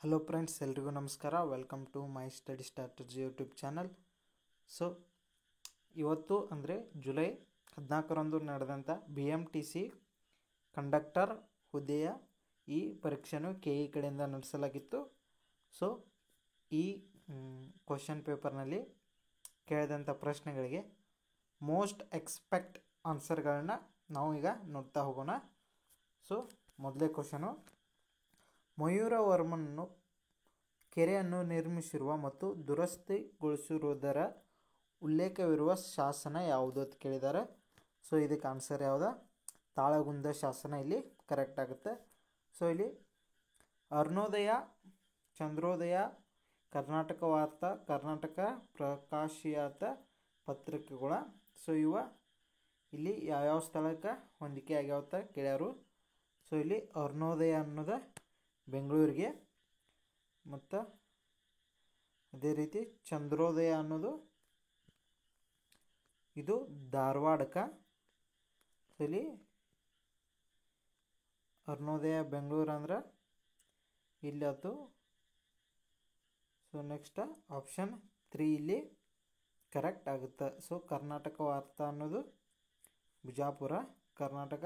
Hello friends, ಎಲ್ರಿಗೂ ನಮಸ್ಕಾರ. Welcome to my study strategy YouTube channel. So ಇವತ್ತು ಅಂದರೆ ಜುಲೈ 14ರಂದು ನಡೆದಂಥ BMTC ಕಂಡಕ್ಟರ್ ಹುದ್ದೆಯ ಈ ಪರೀಕ್ಷೆಯನ್ನು KE ಕಡೆಯಿಂದ ನಡೆಸಲಾಗಿತ್ತು. ಸೊ ಈ ಕ್ವಶನ್ ಪೇಪರ್ನಲ್ಲಿ ಕೇಳಿದಂಥ ಪ್ರಶ್ನೆಗಳಿಗೆ ಮೋಸ್ಟ್ ಎಕ್ಸ್ಪೆಕ್ಟ್ ಆನ್ಸರ್ಗಳನ್ನ ನಾವು ಈಗ ನೋಡ್ತಾ ಹೋಗೋಣ. ಸೊ ಮೊದಲೇ ಕ್ವಶನು, ಮಯೂರವರ್ಮನನ್ನು ಕೆರೆಯನ್ನು ನಿರ್ಮಿಸಿರುವ ಮತ್ತು ದುರಸ್ತಿಗೊಳಿಸಿರುವುದರ ಉಲ್ಲೇಖವಿರುವ ಶಾಸನ ಯಾವುದು ಅಂತ ಕೇಳಿದ್ದಾರೆ. ಸೊ ಇದಕ್ಕೆ ಆನ್ಸರ್ ಯಾವುದು? ತಾಳಗುಂದ ಶಾಸನ ಇಲ್ಲಿ ಕರೆಕ್ಟ್ ಆಗುತ್ತೆ. ಸೊ ಇಲ್ಲಿ ಅರುಣೋದಯ, ಚಂದ್ರೋದಯ, ಕರ್ನಾಟಕ ವಾರ್ತಾ, ಕರ್ನಾಟಕ ಪ್ರಕಾಶಿತ ಪತ್ರಿಕೆಗಳ ಸೊ ಇಲ್ಲಿ ಯಾವ್ಯಾವ ಸ್ಥಳಕ್ಕೆ ಹೊಂದಿಕೆ ಆಗ್ಯಾವತ್ತ ಕೇಳ್ಯಾರು. ಸೊ ಇಲ್ಲಿ ಅರುಣೋದಯ ಅನ್ನೋದು ಬೆಂಗಳೂರಿಗೆ, ಮತ್ತು ಅದೇ ರೀತಿ ಚಂದ್ರೋದಯ ಅನ್ನೋದು ಇದು ಧಾರವಾಡಕ್ಕೆ. ಸೊ ಇಲ್ಲಿ ಅರುಣೋದಯ ಬೆಂಗಳೂರು ಅಂದ್ರೆ ಇಲ್ಲಿ ಅದು. ಸೊ ನೆಕ್ಸ್ಟ್ ಆಪ್ಷನ್ 3 ಇಲ್ಲಿ ಕರೆಕ್ಟ್ ಆಗುತ್ತೆ. ಸೊ ಕರ್ನಾಟಕ ವಾರ್ತಾ ಅನ್ನೋದು ಬಿಜಾಪುರ, ಕರ್ನಾಟಕ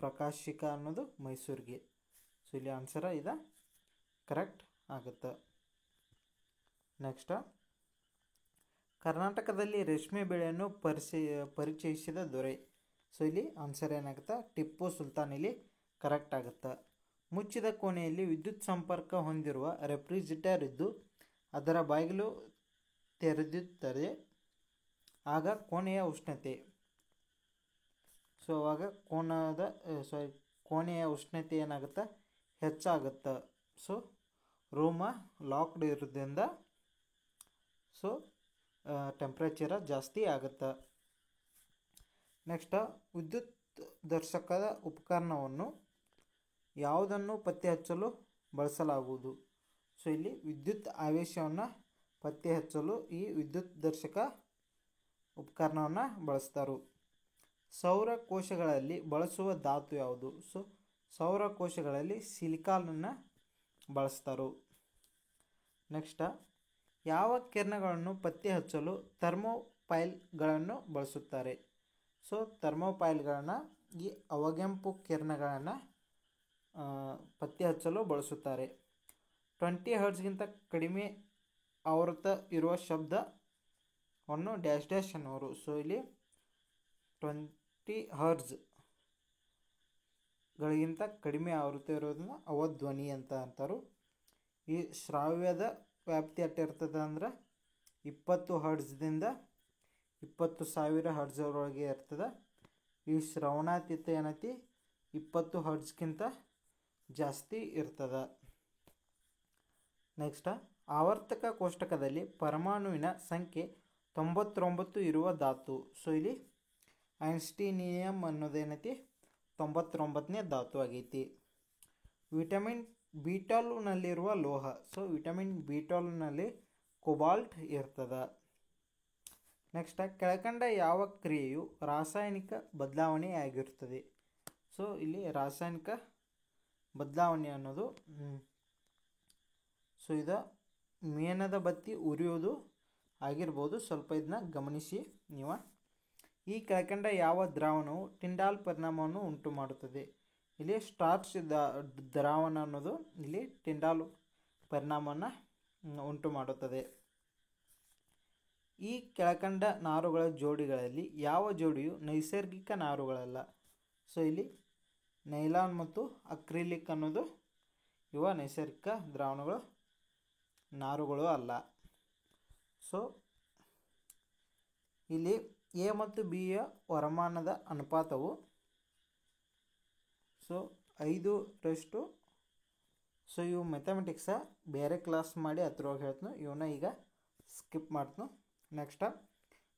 ಪ್ರಕಾಶಿಕ ಅನ್ನೋದು ಮೈಸೂರಿಗೆ. ಸೊ ಇಲ್ಲಿ ಆನ್ಸರ್ ಇದು ಕರೆಕ್ಟ್ ಆಗುತ್ತೆ. ನೆಕ್ಸ್ಟ್, ಕರ್ನಾಟಕದಲ್ಲಿ ರೇಷ್ಮೆ ಬೆಳೆಯನ್ನು ಪರಿಚಯಿಸಿದ ದೊರೆ. ಸೊ ಇಲ್ಲಿ ಆನ್ಸರ್ ಏನಾಗುತ್ತೆ? ಟಿಪ್ಪು ಸುಲ್ತಾನ್ ಇಲ್ಲಿ ಕರೆಕ್ಟ್ ಆಗುತ್ತೆ. ಮುಚ್ಚಿದ ಕೋಣೆಯಲ್ಲಿ ವಿದ್ಯುತ್ ಸಂಪರ್ಕ ಹೊಂದಿರುವ ರೆಫ್ರಿಜಿರೇಟರ್ ಇದ್ದು ಅದರ ಬಾಗಿಲು ತೆರೆದಿದ್ದರೆ ಆಗ ಕೋಣೆಯ ಉಷ್ಣತೆ. ಸೊ ಅವಾಗ ಕೋಣೆಯ ಉಷ್ಣತೆ ಏನಾಗುತ್ತೆ? ಹೆಚ್ಚಾಗುತ್ತೆ. ಸೊ ರೂಮ ಲಾಕ್ಡ್ ಇರೋದ್ರಿಂದ ಸೊ ಟೆಂಪ್ರೇಚರ ಜಾಸ್ತಿ ಆಗುತ್ತೆ. ನೆಕ್ಸ್ಟ್, ವಿದ್ಯುತ್ ದರ್ಶಕದ ಉಪಕರಣವನ್ನು ಯಾವುದನ್ನು ಪತ್ತೆ ಹಚ್ಚಲು ಬಳಸಲಾಗುವುದು? ಸೊ ಇಲ್ಲಿ ವಿದ್ಯುತ್ ಆವೇಶವನ್ನು ಪತ್ತೆ ಹಚ್ಚಲು ಈ ವಿದ್ಯುತ್ ದರ್ಶಕ ಉಪಕರಣವನ್ನು ಬಳಸ್ತಾರೆ. ಸೌರ ಕೋಶಗಳಲ್ಲಿ ಬಳಸುವ ಧಾತು ಯಾವುದು? ಸೊ ಸೌರ ಕೋಶಗಳಲ್ಲಿ ಸಿಲಿಕಾನನ್ನು ಬಳಸ್ತಾರೆ. ನೆಕ್ಸ್ಟ್, ಯಾವ ಕಿರಣಗಳನ್ನು ಪತ್ತೆ ಹಚ್ಚಲು ಥರ್ಮೋಪೈಲ್ಗಳನ್ನು ಬಳಸುತ್ತಾರೆ? ಸೊ ಥರ್ಮೋಪೈಲ್ಗಳನ್ನು ಈ ಅವಗೆಂಪು ಕಿರಣಗಳನ್ನು ಪತ್ತೆ ಹಚ್ಚಲು ಬಳಸುತ್ತಾರೆ. 20 ಹರ್ಟ್ಸ್ಗಿಂತ ಕಡಿಮೆ ಆವೃತ್ತ ಇರುವ ಶಬ್ದವನ್ನು ಡ್ಯಾಶ್ ಡ್ಯಾಶ್ ಅನ್ನೋರು. ಸೊ ಇಲ್ಲಿ 20 ಹರ್ಟ್ಸ್ಗಳಿಗಿಂತ ಕಡಿಮೆ ಆವೃತ್ತಿ ಇರೋದನ್ನ ಅವಧ್ವನಿ ಅಂತ ಅಂತಾರೆ. ಈ ಶ್ರಾವ್ಯದ ವ್ಯಾಪ್ತಿ ಅಟ್ಟಿರ್ತದೆ ಅಂದ್ರೆ 20 ಹರ್ಟ್ಸ್ದಿಂದ 20,000 ಹರ್ಟ್ಸ್ವರೆಗೆ ಇರ್ತದೆ. ಈ ಶ್ರವಣಾತೀತ ಏನೈತಿ 20 ಹರ್ಟ್ಸ್ಗಿಂತ ಜಾಸ್ತಿ ಇರ್ತದೆ. ನೆಕ್ಸ್ಟ್, ಆವರ್ತಕ ಕೋಷ್ಟಕದಲ್ಲಿ ಪರಮಾಣುವಿನ ಸಂಖ್ಯೆ 99 ಇರುವ ಧಾತು. ಸೊ ಇಲ್ಲಿ ಐನ್ಸ್ಟೀನಿಯಂ ಅನ್ನೋದೇನೈತಿ 99ನೇ ಧಾತು ಆಗೈತಿ. ವಿಟಮಿನ್ B12ನಲ್ಲಿರುವ ಲೋಹ. ಸೊ ವಿಟಮಿನ್ B12ನಲ್ಲಿ ಕೊಬಾಲ್ಟ್ ಇರ್ತದೆ. ನೆಕ್ಸ್ಟ್, ಕೆಳಕಂಡ ಯಾವ ಕ್ರಿಯೆಯು ರಾಸಾಯನಿಕ ಬದಲಾವಣೆಯಾಗಿರುತ್ತದೆ? ಸೊ ಇಲ್ಲಿ ರಾಸಾಯನಿಕ ಬದಲಾವಣೆ ಅನ್ನೋದು ಸೊ ಇದು ಮೇಣದ ಬತ್ತಿ ಉರಿಯೋದು ಆಗಿರ್ಬೋದು. ಸ್ವಲ್ಪ ಇದನ್ನ ಗಮನಿಸಿ ನೀವು. ಈ ಕೆಳಕಂಡ ಯಾವ ದ್ರಾವಣವು ಟಿಂಡಾಲ್ ಪರಿಣಾಮವನ್ನು ಉಂಟು ಮಾಡುತ್ತದೆ? ಇಲ್ಲಿ ಸ್ಟಾರ್ಚ್ ದ್ರಾವಣ ಅನ್ನೋದು ಇಲ್ಲಿ ಟಿಂಡಾಲ್ ಪರಿಣಾಮವನ್ನು ಉಂಟು ಮಾಡುತ್ತದೆ. ಈ ಕೆಳಕಂಡ ನಾರುಗಳ ಜೋಡಿಗಳಲ್ಲಿ ಯಾವ ಜೋಡಿಯು ನೈಸರ್ಗಿಕ ನಾರುಗಳಲ್ಲ? ಸೊ ಇಲ್ಲಿ ನೈಲಾನ್ ಮತ್ತು ಅಕ್ರಿಲಿಕ್ ಅನ್ನೋದು ಇವ ನೈಸರ್ಗಿಕ ನಾರುಗಳು ಅಲ್ಲ. ಸೊ ಇಲ್ಲಿ A ಮತ್ತು B ಯ ವರಮಾನದ ಅನುಪಾತವು ಸೊ 5:. ಸೊ ಇವು ಮ್ಯಾಥಮೆಟಿಕ್ಸ ಬೇರೆ ಕ್ಲಾಸ್ ಮಾಡಿ ಹತ್ರವಾಗಿ ಹೇಳ್ತೀನಿ, ಇವನ್ನ ಈಗ ಸ್ಕಿಪ್ ಮಾಡ್ತೀನಿ. ನೆಕ್ಸ್ಟ್,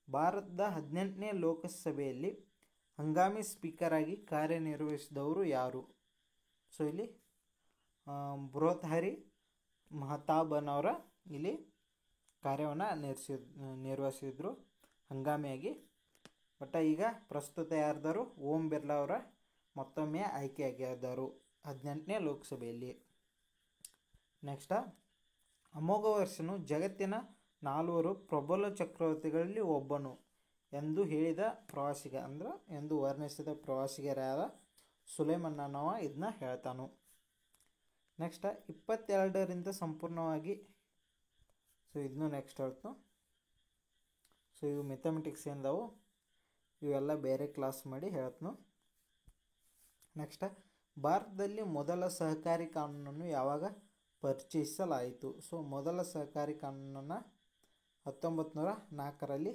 ಭಾರತದ 18ನೇ ಲೋಕಸಭೆಯಲ್ಲಿ ಹಂಗಾಮಿ ಸ್ಪೀಕರ್ ಆಗಿ ಕಾರ್ಯನಿರ್ವಹಿಸಿದವರು ಯಾರು? ಸೊ ಇಲ್ಲಿ ಭೃತಹರಿ ಮಹತಾಬನವರ ಇಲ್ಲಿ ಕಾರ್ಯವನ್ನು ನಿರ್ವಹಿಸಿದ್ರು ಹಂಗಾಮಿಯಾಗಿ. ಬಟ್ ಈಗ ಪ್ರಸ್ತುತ ಯಾರ್ದಾರು ಓಂ ಬಿರ್ಲಾ ಅವರ ಮತ್ತೊಮ್ಮೆ ಆಯ್ಕೆಯಾಗಿದ್ದರು 18ನೇ ಲೋಕಸಭೆಯಲ್ಲಿ. ನೆಕ್ಸ್ಟ್, ಅಮೋಘ ವರ್ಷನು ಜಗತ್ತಿನ 4 ಪ್ರಬಲ ಚಕ್ರವರ್ತಿಗಳಲ್ಲಿ ಒಬ್ಬನು ಎಂದು ಹೇಳಿದ ಪ್ರವಾಸಿಗ ಎಂದು ವರ್ಣಿಸಿದ ಪ್ರವಾಸಿಗರಾದ ಸುಲೇಮನ್ ಅನ್ನೋವ ಇದನ್ನ ಹೇಳ್ತಾನು. ನೆಕ್ಸ್ಟ್ 22ರಿಂದ ಸಂಪೂರ್ಣವಾಗಿ, ಸೊ ಇದನ್ನು ನೆಕ್ಸ್ಟ್ ಹೇಳ್ತು. ಸೊ ಇವು ಮೆಥಮೆಟಿಕ್ಸ್ ಏನದಾವು ಇವೆಲ್ಲ ಬೇರೆ ಕ್ಲಾಸ್ ಮಾಡಿ ಹೇಳ್ತನು. ನೆಕ್ಸ್ಟ್, ಭಾರತದಲ್ಲಿ ಮೊದಲ ಸಹಕಾರಿ ಕಾನೂನನ್ನು ಯಾವಾಗ ಪರಿಚಯಿಸಲಾಯಿತು? ಸೊ ಮೊದಲ ಸಹಕಾರಿ ಕಾನೂನನ್ನು 1904ರಲ್ಲಿ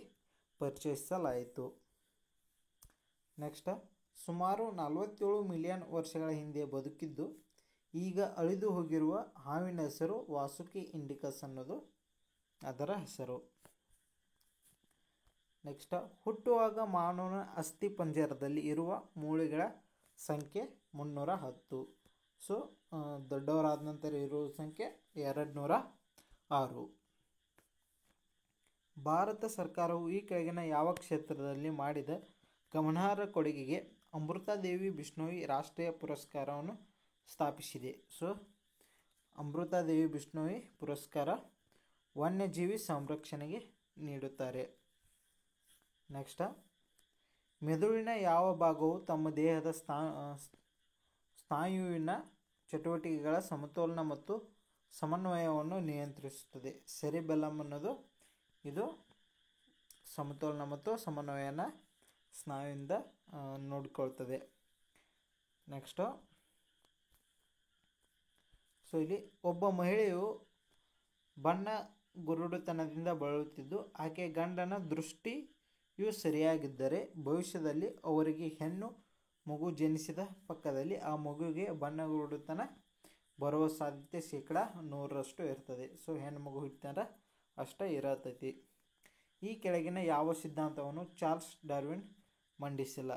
ಪರಿಚಯಿಸಲಾಯಿತು. ನೆಕ್ಸ್ಟ್, ಸುಮಾರು 47 ಮಿಲಿಯನ್ ವರ್ಷಗಳ ಹಿಂದೆ ಬದುಕಿದ್ದು ಈಗ ಅಳಿದು ಹೋಗಿರುವ ಹಾವಿನ ಹೆಸರು ವಾಸುಕಿ ಇಂಡಿಕಸ್ ಅನ್ನೋದು ಅದರ ಹೆಸರು. ನೆಕ್ಸ್ಟ್, ಹುಟ್ಟುವಾಗ ಮಾನವನ ಅಸ್ಥಿ ಪಂಜರದಲ್ಲಿ ಇರುವ ಮೂಳೆಗಳ ಸಂಖ್ಯೆ 310. ಸೊ ದೊಡ್ಡವರಾದ ನಂತರ ಇರುವ ಸಂಖ್ಯೆ 206. ಭಾರತ ಸರ್ಕಾರವು ಈ ಕೆಳಗಿನ ಯಾವ ಕ್ಷೇತ್ರದಲ್ಲಿ ಮಾಡಿದ ಗಮನಾರ್ಹ ಕೊಡುಗೆಗೆ ಅಮೃತಾದೇವಿ ಬಿಷ್ಣೋಯಿ ರಾಷ್ಟ್ರೀಯ ಪುರಸ್ಕಾರವನ್ನು ಸ್ಥಾಪಿಸಿದೆ? ಸೊ ಅಮೃತಾದೇವಿ ಬಿಷ್ಣೋಯಿ ಪುರಸ್ಕಾರ ವನ್ಯಜೀವಿ ಸಂರಕ್ಷಣೆಗೆ ನೀಡುತ್ತಾರೆ. ನೆಕ್ಸ್ಟ್, ಮೆದುಳಿನ ಯಾವ ಭಾಗವು ತಮ್ಮ ದೇಹದ ಸ್ನಾಯುವಿನ ಚಟುವಟಿಕೆಗಳ ಸಮತೋಲನ ಮತ್ತು ಸಮನ್ವಯವನ್ನು ನಿಯಂತ್ರಿಸುತ್ತದೆ? ಸೆರಿಬೆಲ್ಲಮ್ ಅನ್ನೋದು ಇದು ಸಮತೋಲನ ಮತ್ತು ಸಮನ್ವಯನ ಸ್ನಾಯುವಿಂದ ನೋಡಿಕೊಳ್ತದೆ. ನೆಕ್ಸ್ಟು, ಸೊ ಇಲ್ಲಿ ಒಬ್ಬ ಮಹಿಳೆಯು ಬಣ್ಣ ಗುರುಡುತನದಿಂದ ಬಳಲುತ್ತಿದ್ದು ಆಕೆಯ ಗಂಡನ ದೃಷ್ಟಿಯು ಸರಿಯಾಗಿದ್ದರೆ ಭವಿಷ್ಯದಲ್ಲಿ ಅವರಿಗೆ ಹೆಣ್ಣು ಮಗು ಜನಿಸಿದ ಪಕ್ಕದಲ್ಲಿ ಆ ಮಗುವಿಗೆ ಬಣ್ಣಗುರುಡುತನ ಬರುವ ಸಾಧ್ಯತೆ 100% ಇರ್ತದೆ. ಸೊ ಹೆಣ್ಣು ಮಗು ಹುಟ್ಟಿದ್ರೆ ಅಷ್ಟೇ ಇರತೈತಿ. ಈ ಕೆಳಗಿನ ಯಾವ ಸಿದ್ಧಾಂತವನ್ನು ಚಾರ್ಲ್ಸ್ ಡಾರ್ವಿನ್ ಮಂಡಿಸಿಲ್ಲ?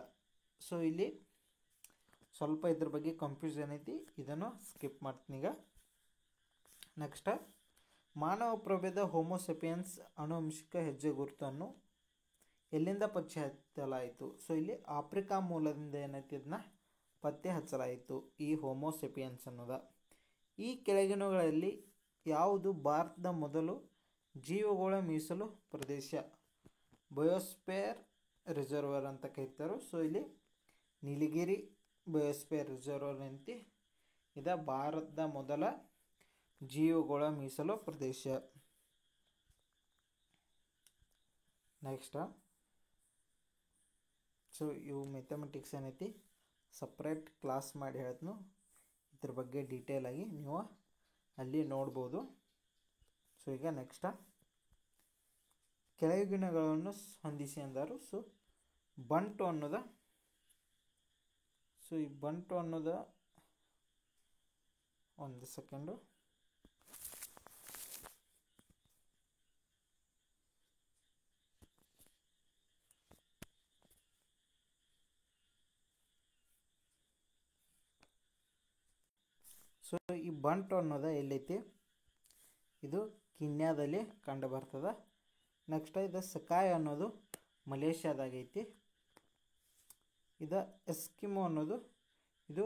ಸೊ ಇಲ್ಲಿ ಸ್ವಲ್ಪ ಇದ್ರ ಬಗ್ಗೆ ಕನ್ಫ್ಯೂಷನ್ ಐತಿ, ಇದನ್ನು ಸ್ಕಿಪ್ ಮಾಡ್ತೀನಿ ಈಗ. ನೆಕ್ಸ್ಟ್, ಮಾನವ ಪ್ರಭೇದ ಹೋಮೋಸೆಪಿಯನ್ಸ್ ಆನುವಂಶಿಕ ಹೆಜ್ಜೆಗುರುತನ್ನು ಎಲ್ಲಿಂದ ಪತ್ತೆ ಹಚ್ಚಲಾಯಿತು? ಸೊ ಇಲ್ಲಿ ಆಫ್ರಿಕಾ ಮೂಲದಿಂದ ಏನೈತಿ ಇದನ್ನ ಪತ್ತೆ ಹಚ್ಚಲಾಯಿತು ಈ ಹೋಮೋಸೆಪಿಯನ್ಸ್ ಅನ್ನೋದ. ಈ ಕೆಳಗಿನವುಗಳಲ್ಲಿ ಯಾವುದು ಭಾರತದ ಮೊದಲು ಜೀವಗೋಳ ಮೀಸಲು ಪ್ರದೇಶ ಬಯೋಸ್ಫಿಯರ್ ರಿಸರ್ವರ್ ಅಂತ ಕರೀತಾರೆ? ಸೊ ಇಲ್ಲಿ ನೀಲಗಿರಿ ಬಯೋಸ್ಫಿಯರ್ ರಿಸರ್ವರ್ ಅಂತಿ ಇದ ಭಾರತದ ಮೊದಲ ಜೀವಗೋಳ ಮೀಸಲು ಪ್ರದೇಶ. ನೆಕ್ಸ್ಟ್, ಸೊ ಇವು ಮೆಥಮೆಟಿಕ್ಸ್ ಏನೈತಿ ಸಪ್ರೇಟ್ ಕ್ಲಾಸ್ ಮಾಡಿ ಹೇಳ್ತನು, ಇದ್ರ ಬಗ್ಗೆ ಡೀಟೇಲ್ ಆಗಿ ನೀವು ಅಲ್ಲಿ ನೋಡ್ಬೋದು. ಸೊ ಈಗ ನೆಕ್ಸ್ಟ್, ಕೆಳಗಿನಗಳನ್ನು ಹೊಂದಿಸಿ ಅಂದರು. ಸೊ ಬಂಟು ಅನ್ನೋದ, ಸೊ ಈ ಬಂಟು ಅನ್ನೋದ ಒಂದು ಸೆಕೆಂಡು, ಸೊ ಈ ಬಂಟು ಅನ್ನೋದ ಎಲ್ಲೈತಿ ಇದು ಕೀನ್ಯಾದಲ್ಲಿ ಕಂಡು ಬರ್ತದ. ನೆಕ್ಸ್ಟ್ ಇದು ಸಕಾಯ್ ಅನ್ನೋದು ಮಲೇಷ್ಯಾದಾಗೈತಿ. ಇದು ಎಸ್ಕಿಮೋ ಅನ್ನೋದು ಇದು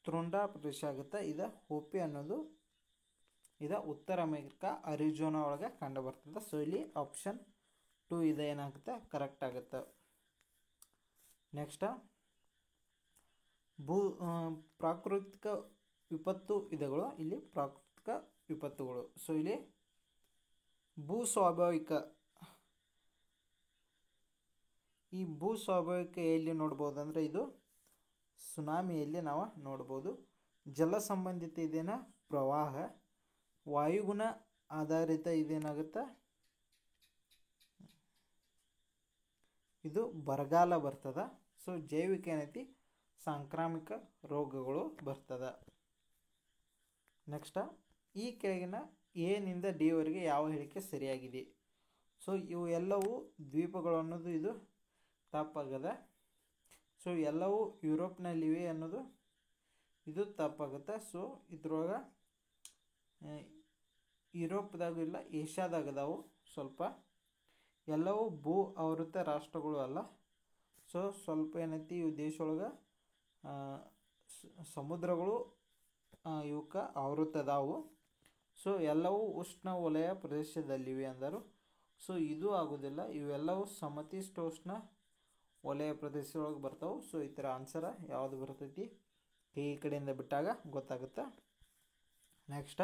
ತ್ರುಂಡಾ ಪ್ರದೇಶ ಆಗುತ್ತೆ. ಇದು ಹೋಪಿ ಅನ್ನೋದು ಇದು ಉತ್ತರ ಅಮೆರಿಕಾ ಅರಿಜೋನಾ ಒಳಗೆ ಕಂಡು ಬರ್ತದೆ. ಸೊ ಇಲ್ಲಿ ಆಪ್ಷನ್ 2 ಇದು ಏನಾಗುತ್ತೆ ಕರೆಕ್ಟ್ ಆಗುತ್ತೆ. ನೆಕ್ಸ್ಟ್, ಪ್ರಾಕೃತಿಕ ವಿಪತ್ತು ವಿಧಗಳು, ಇಲ್ಲಿ ಪ್ರಾಕೃತಿಕ ವಿಪತ್ತುಗಳು. ಸೊ ಇಲ್ಲಿ ಭೂಸ್ವಾಭಾವಿಕ, ಈ ಭೂಸ್ವಾಭಾವಿಕ ಎಲ್ಲಿ ನೋಡ್ಬೋದು ಅಂದರೆ ಇದು ಸುನಾಮಿಯಲ್ಲಿ ನಾವು ನೋಡ್ಬೋದು. ಜಲ ಸಂಬಂಧಿತ ಇದೇನ ಪ್ರವಾಹ, ವಾಯುಗುಣ ಆಧಾರಿತ ಇದೇನಾಗುತ್ತೆ ಇದು ಬರಗಾಲ ಬರ್ತದ. ಸೊ ಜೈವಿಕ ಏನೈತಿ ಸಾಂಕ್ರಾಮಿಕ ರೋಗಗಳು ಬರ್ತದ. ನೆಕ್ಸ್ಟ್, ಈ ಕೆಳಗಿನ ಎ ನಿಂದ ಡಿ ವರೆಗೆ ಯಾವ ಹೇಳಿಕೆ ಸರಿಯಾಗಿದೆ? ಸೊ ಇವು ಎಲ್ಲವೂ ದ್ವೀಪಗಳು ಅನ್ನೋದು ಇದು ತಪ್ಪಾಗದ. ಸೊ ಎಲ್ಲವೂ ಯುರೋಪ್ನಲ್ಲಿವೆ ಅನ್ನೋದು ಇದು ತಪ್ಪಾಗುತ್ತೆ. ಸೊ ಇದ್ರೊಳಗೆ ಯುರೋಪ್ದಾಗೂ ಇಲ್ಲ ಏಷ್ಯಾದಾಗದಾವು ಸ್ವಲ್ಪ. ಎಲ್ಲವೂ ಭೂ ಆವೃತ ರಾಷ್ಟ್ರಗಳು ಅಲ್ಲ. ಸೊ ಸ್ವಲ್ಪ ಏನೈತಿ ಇವು ದೇಶೊಳಗೆ ಸಮುದ್ರಗಳು ಇವಕ್ಕೆ ಆವೃತ್ತದಾವು. ಸೊ ಎಲ್ಲವೂ ಉಷ್ಣ ವಲಯ ಪ್ರದೇಶದಲ್ಲಿವೆ ಅಂದರು. ಸೊ ಇದು ಆಗೋದಿಲ್ಲ, ಇವೆಲ್ಲವೂ ಸಮಶೀತೋಷ್ಣ ವಲಯ ಪ್ರದೇಶದೊಳಗೆ ಬರ್ತಾವೆ. ಸೊ ಈ ಥರ ಆನ್ಸರ ಯಾವುದು ಬರ್ತೈತಿ ಈ ಕಡೆಯಿಂದ ಬಿಟ್ಟಾಗ ಗೊತ್ತಾಗುತ್ತೆ. ನೆಕ್ಸ್ಟ್,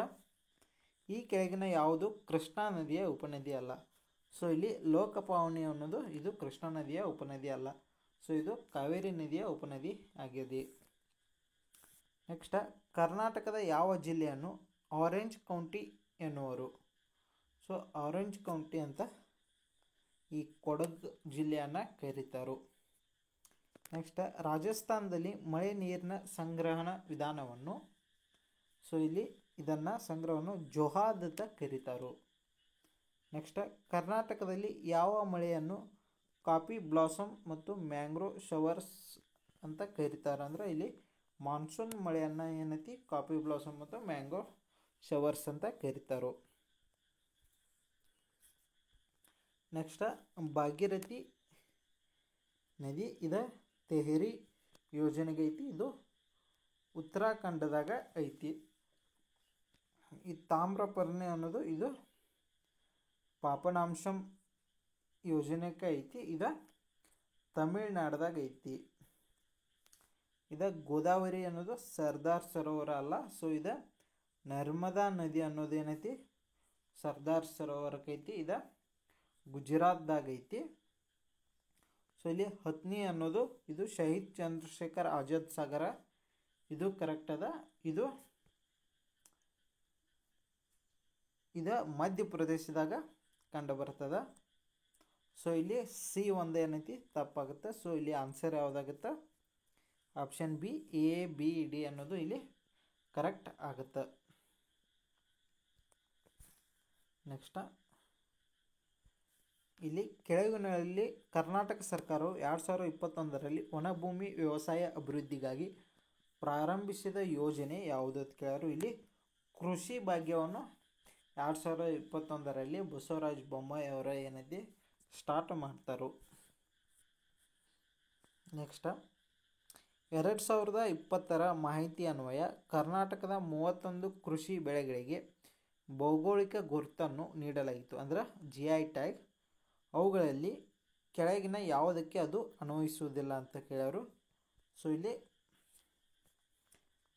ಈ ಕೆಳಗಿನ ಯಾವುದು ಕೃಷ್ಣಾ ನದಿಯ ಉಪನದಿ ಅಲ್ಲ? ಸೊ ಇಲ್ಲಿ ಲೋಕಪಾವನಿ ಅನ್ನೋದು ಇದು ಕೃಷ್ಣಾ ನದಿಯ ಉಪನದಿ ಅಲ್ಲ. ಸೊ ಇದು ಕಾವೇರಿ ನದಿಯ ಉಪನದಿ ಆಗಿದೆ. ನೆಕ್ಸ್ಟ್, ಕರ್ನಾಟಕದ ಯಾವ ಜಿಲ್ಲೆಯನ್ನು ಆರೆಂಜ್ ಕೌಂಟಿ ಎನ್ನುವರು? ಸೊ ಆರೆಂಜ್ ಕೌಂಟಿ ಅಂತ ಈ ಕೊಡಗು ಜಿಲ್ಲೆಯನ್ನು ಕರೀತಾರೆ. ನೆಕ್ಸ್ಟ್, ರಾಜಸ್ಥಾನದಲ್ಲಿ ಮಳೆ ನೀರಿನ ಸಂಗ್ರಹಣ ವಿಧಾನವನ್ನು, ಸೊ ಇಲ್ಲಿ ಇದನ್ನು ಸಂಗ್ರಹವನ್ನು ಜೋಹಾದ್ ಅಂತ ಕರೀತಾರೆ. ನೆಕ್ಸ್ಟ್, ಕರ್ನಾಟಕದಲ್ಲಿ ಯಾವ ಮಳೆಯನ್ನು ಕಾಫಿ ಬ್ಲಾಸಮ್ ಮತ್ತು ಮ್ಯಾಂಗ್ರೋ ಶವರ್ಸ್ ಅಂತ ಕರೀತಾರೆ? ಅಂದರೆ ಇಲ್ಲಿ ಮಾನ್ಸೂನ್ ಮಳೆಯನ್ನು ಏನೈತಿ ಕಾಫಿ ಬ್ಲಾಸಮ್ ಮತ್ತು ಮ್ಯಾಂಗೋ ಶವರ್ಸ್ ಅಂತ ಕರೀತಾರೆ. ನೆಕ್ಸ್ಟ್, ಭಾಗೀರಥಿ ನದಿ ಇದು ತೆಹರಿ ಯೋಜನೆಗೆ ಐತಿ, ಇದು ಉತ್ತರಾಖಂಡದಾಗ ಐತಿ. ಈ ತಾಮ್ರಪರ್ಣಿ ಅನ್ನೋದು ಇದು ಪಾಪನಾಂಶಂ ಯೋಜನೆಗೆ ಐತಿ, ಇದು ತಮಿಳ್ನಾಡ್ದಾಗ ಐತಿ. ಇದು ಗೋದಾವರಿ ಅನ್ನೋದು ಸರ್ದಾರ್ ಸರೋವರ ಅಲ್ಲ. ಸೊ ಇದು ನರ್ಮದಾ ನದಿ ಅನ್ನೋದು ಏನೈತಿ ಸರ್ದಾರ್ ಸರೋವರಕ್ಕೆ ಐತಿ, ಇದು ಗುಜರಾತ್ದಾಗ ಐತಿ. ಸೊ ಇಲ್ಲಿ ಹತ್ನಿ ಅನ್ನೋದು ಇದು ಶಹೀದ್ ಚಂದ್ರಶೇಖರ್ ಆಜಾದ್ ಸಾಗರ, ಇದು ಕರೆಕ್ಟ್ ಅದ. ಇದು ಮಧ್ಯಪ್ರದೇಶದಾಗ ಕಂಡು ಬರ್ತದ. ಸೊ ಇಲ್ಲಿ ಸಿ ಒಂದು ಏನೈತಿ ತಪ್ಪಾಗುತ್ತೆ. ಸೊ ಇಲ್ಲಿ ಆನ್ಸರ್ ಯಾವುದಾಗುತ್ತೆ? Option B, A B D ಅನ್ನೋದು ಇಲ್ಲಿ ಕರೆಕ್ಟ್ ಆಗುತ್ತೆ. ನೆಕ್ಸ್ಟ್, ಇಲ್ಲಿ ಕೆಳಗಿನಲ್ಲಿ ಕರ್ನಾಟಕ ಸರ್ಕಾರವು 2021ರಲ್ಲಿ ಒಣಭೂಮಿ ವ್ಯವಸಾಯ ಅಭಿವೃದ್ಧಿಗಾಗಿ ಪ್ರಾರಂಭಿಸಿದ ಯೋಜನೆ ಯಾವುದು ಅಂತ ಕೇಳೋರು. ಇಲ್ಲಿ ಕೃಷಿ ಭಾಗ್ಯವನ್ನು 2021ರಲ್ಲಿ ಬಸವರಾಜ ಬೊಮ್ಮಾಯಿ ಅವರ ಏನೈತಿ ಸ್ಟಾರ್ಟ್ ಮಾಡ್ತಾರೆ. ನೆಕ್ಸ್ಟ್, 2020ರ ಮಾಹಿತಿ ಅನ್ವಯ ಕರ್ನಾಟಕದ 31 ಕೃಷಿ ಬೆಳೆಗಳಿಗೆ ಭೌಗೋಳಿಕ ಗುರುತನ್ನು ನೀಡಲಾಯಿತು, ಅಂದ್ರೆ GI ಟ್ಯಾಗ್. ಅವುಗಳಲ್ಲಿ ಕೆಳಗಿನ ಯಾವುದಕ್ಕೆ ಅದು ಅನ್ವಯಿಸುವುದಿಲ್ಲ ಅಂತ ಕೇಳೋರು. ಸೊ ಇಲ್ಲಿ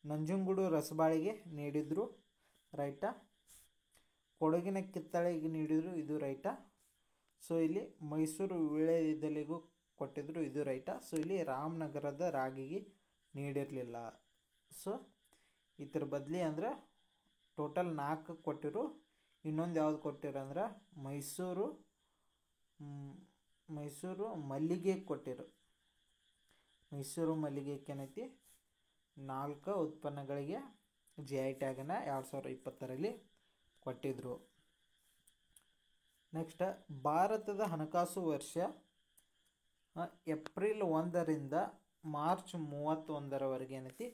ನಂಜನಗೂಡು ರಸಬಾಳೆಗೆ ನೀಡಿದ್ರು, ರೈಟಾ. ಕೊಡಗಿನ ಕಿತ್ತಳೆಗೆ ನೀಡಿದ್ರು, ಇದು ರೈಟಾ. ಸೊ ಇಲ್ಲಿ ಮೈಸೂರು ವೀಳ್ಯದೆಲೆಗೂ ಕೊಟ್ಟಿದ್ರು, ಇದು ರೈಟಾ. ಸೊ ಇಲ್ಲಿ ರಾಮನಗರದ ರಾಗಿಗೆ ನೀಡಿರಲಿಲ್ಲ. ಸೊ ಇದ್ರ ಬದಲಿ ಅಂದ್ರೆ ಟೋಟಲ್ 4 ಕೊಟ್ಟಿರು. ಇನ್ನೊಂದು ಯಾವ್ದು ಕೊಟ್ಟಿರು ಅಂದ್ರೆ ಮೈಸೂರು ಮಲ್ಲಿಗೆ ಕೊಟ್ಟಿರು. ಮೈಸೂರು ಮಲ್ಲಿಗೆಗೆ ಏನೈತಿ 4 ಉತ್ಪನ್ನಗಳಿಗೆ GI ಟ್ಯಾಗನ್ನು 2020ರಲ್ಲಿ ಕೊಟ್ಟಿದ್ರು. ನೆಕ್ಸ್ಟ್, ಭಾರತದ ಹಣಕಾಸು ವರ್ಷ ಏಪ್ರಿಲ್ 1ರಿಂದ ಮಾರ್ಚ್ 31ರವರೆಗೆ ಏನೈತಿ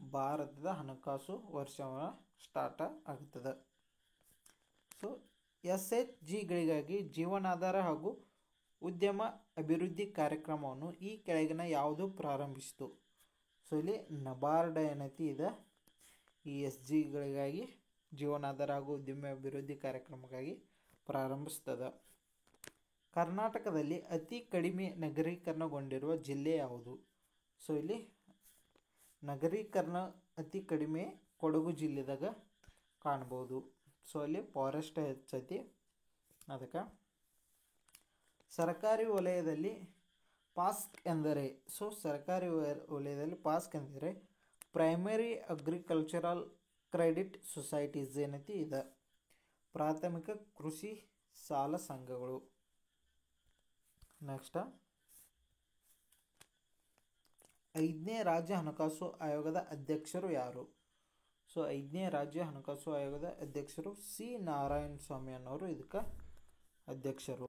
ಭಾರತದ ಹಣಕಾಸು ವರ್ಷವನ್ನು ಸ್ಟಾರ್ಟ್ ಆಗ್ತದೆ. ಸೊ SHGಗಳಿಗಾಗಿ ಜೀವನಾಧಾರ ಹಾಗೂ ಉದ್ಯಮ ಅಭಿವೃದ್ಧಿ ಕಾರ್ಯಕ್ರಮವನ್ನು ಈ ಕೆಳಗಿನ ಯಾವುದು ಪ್ರಾರಂಭಿಸಿತು? ಸೊ ಇಲ್ಲಿ ನಬಾರ್ಡ್ ಏನೈತಿ ಇದೆ ಈ SGಗಳಿಗಾಗಿ ಜೀವನಾಧಾರ ಹಾಗೂ ಉದ್ಯಮ ಅಭಿವೃದ್ಧಿ ಕಾರ್ಯಕ್ರಮಕ್ಕಾಗಿ ಪ್ರಾರಂಭಿಸ್ತದೆ. ಕರ್ನಾಟಕದಲ್ಲಿ ಅತಿ ಕಡಿಮೆ ನಗರೀಕರಣಗೊಂಡಿರುವ ಜಿಲ್ಲೆ ಯಾವುದು? ಸೊ ಇಲ್ಲಿ ನಗರೀಕರಣ ಅತಿ ಕಡಿಮೆ ಕೊಡಗು ಜಿಲ್ಲೆದಾಗ ಕಾಣ್ಬೋದು. ಸೊ ಅಲ್ಲಿ ಫಾರೆಸ್ಟ್ ಹೆಚ್ಚೈತಿ ಅದಕ್ಕೆ. ಸರ್ಕಾರಿ ವಲಯದಲ್ಲಿ ಪಾಸ್ಕ್ ಎಂದರೆ, ಸೊ ಸರ್ಕಾರಿ ವಲಯದಲ್ಲಿ ಪಾಸ್ಕ್ ಎಂದರೆ ಪ್ರೈಮರಿ ಅಗ್ರಿಕಲ್ಚರಲ್ ಕ್ರೆಡಿಟ್ ಸೊಸೈಟೀಸ್ ಏನೈತಿ ಇದೆ ಪ್ರಾಥಮಿಕ ಕೃಷಿ ಸಾಲ ಸಂಘಗಳು. ನೆಕ್ಸ್ಟ್, 5ನೇ ರಾಜ್ಯ ಹಣಕಾಸು ಆಯೋಗದ ಅಧ್ಯಕ್ಷರು ಯಾರು? ಸೊ 5ನೇ ರಾಜ್ಯ ಹಣಕಾಸು ಆಯೋಗದ ಅಧ್ಯಕ್ಷರು ಸಿ ನಾರಾಯಣ ಸ್ವಾಮಿ ಅನ್ನೋರು ಇದಕ್ಕೆ ಅಧ್ಯಕ್ಷರು.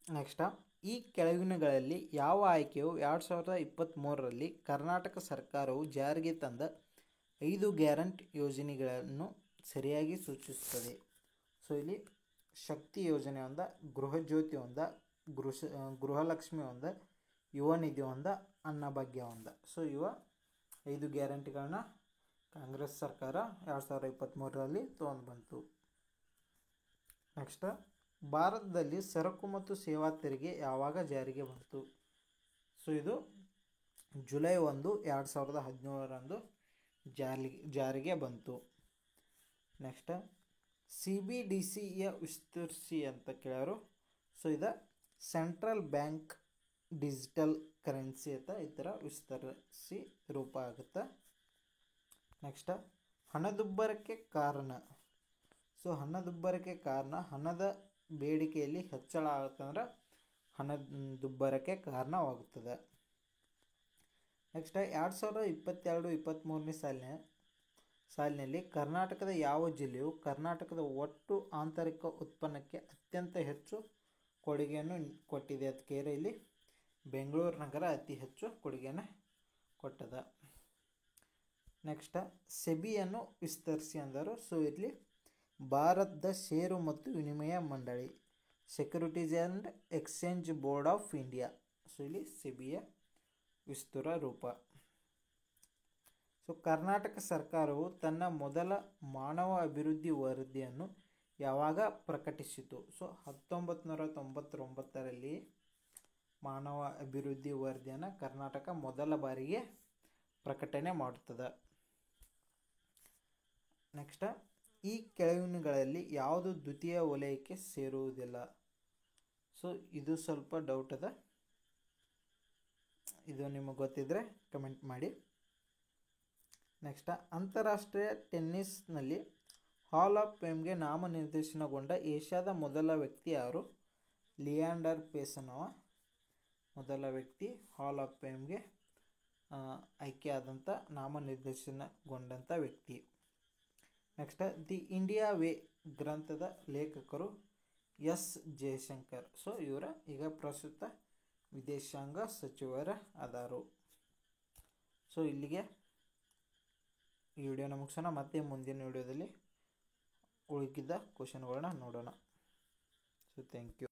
ನೆಕ್ಸ್ಟ್, ಈ ಕೆಳಗಿನಗಳಲ್ಲಿ ಯಾವ ಆಯ್ಕೆಯು 2023ರಲ್ಲಿ ಕರ್ನಾಟಕ ಸರ್ಕಾರವು ಜಾರಿಗೆ ತಂದ 5 ಗ್ಯಾರಂಟಿ ಯೋಜನೆಗಳನ್ನು ಸರಿಯಾಗಿ ಸೂಚಿಸುತ್ತದೆ? ಸೊ ಇಲ್ಲಿ ಶಕ್ತಿ ಯೋಜನೆ ಒಂದ, ಗೃಹಜ್ಯೋತಿ ಒಂದ, ಗೃಹಲಕ್ಷ್ಮಿ ಒಂದ, ಯುವ ನಿಧಿ ಒಂದ, ಅನ್ನಭಾಗ್ಯ ಒಂದ. ಸೊ ಇವ 5 ಗ್ಯಾರಂಟಿಗಳನ್ನ ಕಾಂಗ್ರೆಸ್ ಸರ್ಕಾರ 2023ರಲ್ಲಿ ತೊಗೊಂಡು ಬಂತು. ನೆಕ್ಸ್ಟ್, ಭಾರತದಲ್ಲಿ ಸರಕು ಮತ್ತು ಸೇವಾ ತೆರಿಗೆ ಯಾವಾಗ ಜಾರಿಗೆ ಬಂತು? ಸೊ ಇದು ಜುಲೈ 1, 2017ರಂದು ಜಾರಿಗೆ ಬಂತು. ನೆಕ್ಸ್ಟ್, CBDCಯ ವಿಸ್ತರಿಸಿ ಅಂತ ಕೇಳ್ಯಾರು. ಸೊ ಇದು ಸೆಂಟ್ರಲ್ ಬ್ಯಾಂಕ್ ಡಿಜಿಟಲ್ ಕರೆನ್ಸಿ ಅಂತ ಈ ಥರ ವಿಸ್ತರಿಸಿ ರೂಪ ಆಗುತ್ತೆ. ನೆಕ್ಸ್ಟ್, ಹಣದುಬ್ಬರಕ್ಕೆ ಕಾರಣ. ಸೊ ಹಣದುಬ್ಬರಕ್ಕೆ ಕಾರಣ ಹಣದ ಬೇಡಿಕೆಯಲ್ಲಿ ಹೆಚ್ಚಳ ಆಗುತ್ತಂದ್ರೆ ಹಣದುಬ್ಬರಕ್ಕೆ ಕಾರಣವಾಗುತ್ತದೆ. ನೆಕ್ಸ್ಟ್, 2022-23ನೇ ಸಾಲಿನಲ್ಲಿ ಕರ್ನಾಟಕದ ಯಾವ ಜಿಲ್ಲೆಯು ಕರ್ನಾಟಕದ ಒಟ್ಟು ಆಂತರಿಕ ಉತ್ಪನ್ನಕ್ಕೆ ಅತ್ಯಂತ ಹೆಚ್ಚು ಕೊಡುಗೆಯನ್ನು ಕೊಟ್ಟಿದೆ ಅಂತ ಕೇಳಿ ಇಲ್ಲಿ ಬೆಂಗಳೂರು ನಗರ ಅತಿ ಹೆಚ್ಚು ಕೊಡುಗೆಯನ್ನು ಕೊಟ್ಟದ. ನೆಕ್ಸ್ಟ್, ಸೆಬಿಯನ್ನು ವಿಸ್ತರಿಸಿ ಅಂದರು. ಸೊ ಇಲ್ಲಿ ಭಾರತದ ಷೇರು ಮತ್ತು ವಿನಿಮಯ ಮಂಡಳಿ, securities and exchange board of India. So ಇಲ್ಲಿ ಸೆಬಿಯ ವಿಸ್ತೃತ ರೂಪ. ಸೊ ಕರ್ನಾಟಕ ಸರ್ಕಾರವು ತನ್ನ ಮೊದಲ ಮಾನವ ಅಭಿವೃದ್ಧಿ ವರದಿಯನ್ನು ಯಾವಾಗ ಪ್ರಕಟಿಸಿತು? ಸೊ 1999ರಲ್ಲಿ ಮಾನವ ಅಭಿವೃದ್ಧಿ ವರದಿಯನ್ನು ಕರ್ನಾಟಕ ಮೊದಲ ಬಾರಿಗೆ ಪ್ರಕಟಣೆ ಮಾಡುತ್ತದೆ. ನೆಕ್ಸ್ಟ್, ಈ ಕೆಳಗಿನಗಳಲ್ಲಿ ಯಾವುದು ದ್ವಿತೀಯ ವಲಯಕ್ಕೆ ಸೇರುವುದಿಲ್ಲ? ಸೊ ಇದು ಸ್ವಲ್ಪ ಡೌಟ್ ಅದ, ಇದು ನಿಮಗೆ ಗೊತ್ತಿದ್ರೆ ಕಮೆಂಟ್ ಮಾಡಿ. ನೆಕ್ಸ್ಟ್, ಅಂತಾರಾಷ್ಟ್ರೀಯ ಟೆನ್ನಿಸ್ನಲ್ಲಿ ಹಾಲ್ ಆಫ್ ಫೇಮ್ಗೆ ನಾಮನಿರ್ದೇಶನಗೊಂಡ ಏಷ್ಯಾದ ಮೊದಲ ವ್ಯಕ್ತಿ ಯಾರು? ಲಿಯಾಂಡರ್ ಪೇಸ್ ಅನ್ನುವ ಮೊದಲ ವ್ಯಕ್ತಿ ಹಾಲ್ ಆಫ್ ಫೇಮ್ಗೆ ಆಯ್ಕೆಯಾದಂಥ ನಾಮನಿರ್ದೇಶನಗೊಂಡಂಥ ವ್ಯಕ್ತಿ. ನೆಕ್ಸ್ಟ್, ದಿ ಇಂಡಿಯಾ ವೇ ಗ್ರಂಥದ ಲೇಖಕರು ಎಸ್ ಜಯಶಂಕರ್. ಸೊ ಇವರ ಈಗ ಪ್ರಸ್ತುತ ವಿದೇಶಾಂಗ ಸಚಿವರ ಅದಾರು. ಸೊ ಇಲ್ಲಿಗೆ ಈ ವಿಡಿಯೋನ ಮುಗಿಸೋಣ. ಮತ್ತೆ ಮುಂದಿನ ವಿಡಿಯೋದಲ್ಲಿ ಉಳಿದ ಕ್ವಶನ್ಗಳನ್ನ ನೋಡೋಣ. So thank you.